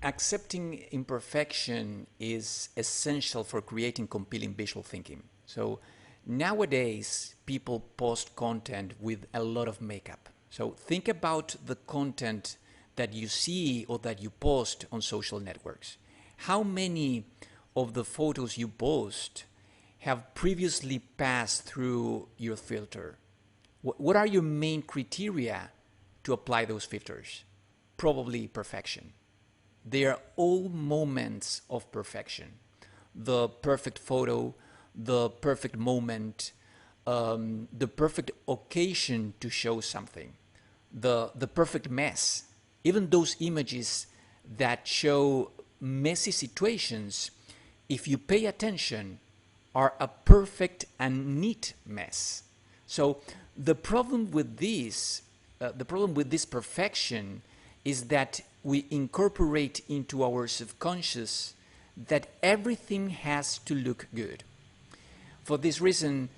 Accepting imperfection is essential for creating compelling visual thinking. So nowadays, people post content with a lot of makeup. So think about the content that you see or that you post on social networks. How many of the photos you post have previously passed through your filter? What are your main criteria to apply those filters? Probably perfection. They are all moments of perfection. The perfect photo, the perfect moment, the perfect occasion to show something, the perfect mess. Even those images that show messy situations, if you pay attention, are a perfect and neat mess. So the problem with this perfection is that we incorporate into our subconscious that everything has to look good. For this reason,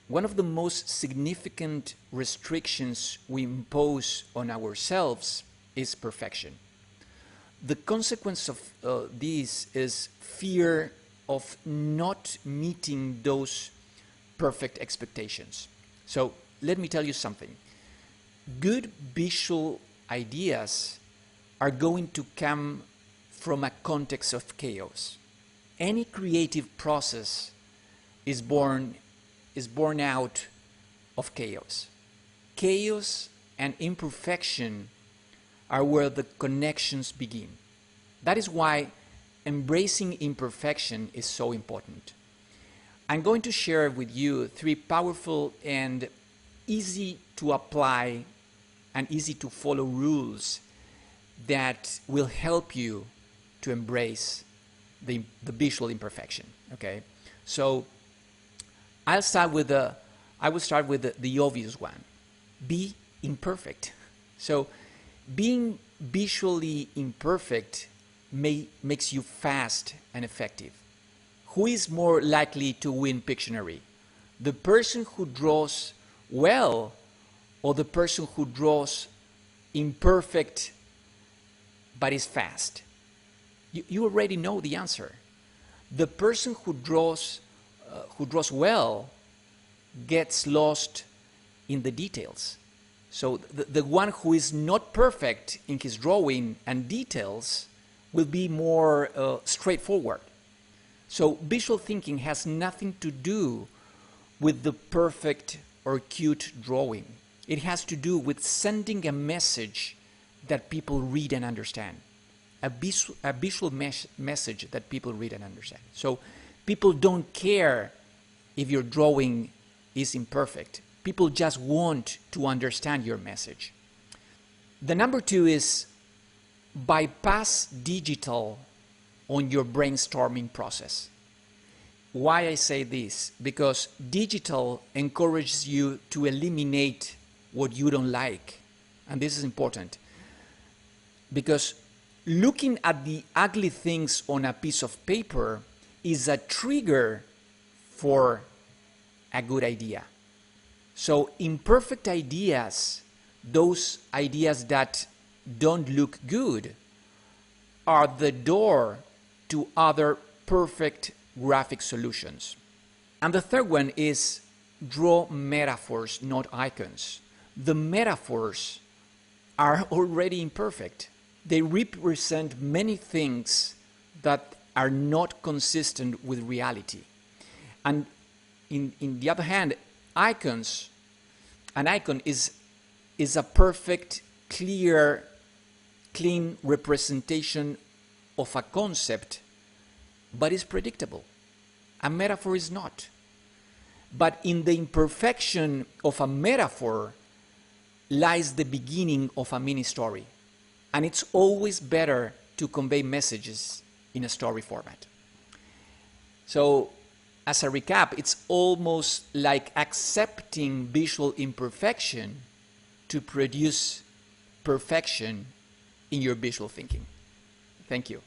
one of the most significant restrictions we impose on ourselves is perfection. The consequence of this is fear of not meeting those perfect expectations. So let me tell you something. Good visual ideas are going to come from a context of chaos. Any creative process is born out of chaos. Chaos and imperfection are where the connections begin. That is why embracing imperfection is so important. I'm going to share with you 3 powerful and easy to apply and easy to follow rules that will help you to embrace the visual imperfection. Okay, so I will start with the obvious one. Be imperfect. So being visually imperfect makes you fast and effective. Who is more likely to win Pictionary? The person who draws well or the person who draws imperfect but is fast? You already know the answer. The person who draws well gets lost in the details. So the one who is not perfect in his drawing and details will be more straightforward. So visual thinking has nothing to do with the perfect or cute drawing. It has to do with sending a message that people read and understand. A visual message that people read and understand. So people don't care if your drawing is imperfect. People just want to understand your message. The number 2 is bypass digital on your brainstorming process. Why I say this? Because digital encourages you to eliminate what you don't like. And this is important. Because looking at the ugly things on a piece of paper is a trigger for a good idea. So imperfect ideas, those ideas that don't look good, are the door to other perfect graphic solutions. And the third one is draw metaphors, not icons. The metaphors are already imperfect. They represent many things that are not consistent with reality. And in the other hand, an icon is a perfect, clear, clean representation of a concept, but is predictable. A metaphor is not. But in the imperfection of a metaphor lies the beginning of a mini story. And it's always better to convey messages in a story format. So, as a recap, it's almost like accepting visual imperfection to produce perfection in your visual thinking. Thank you.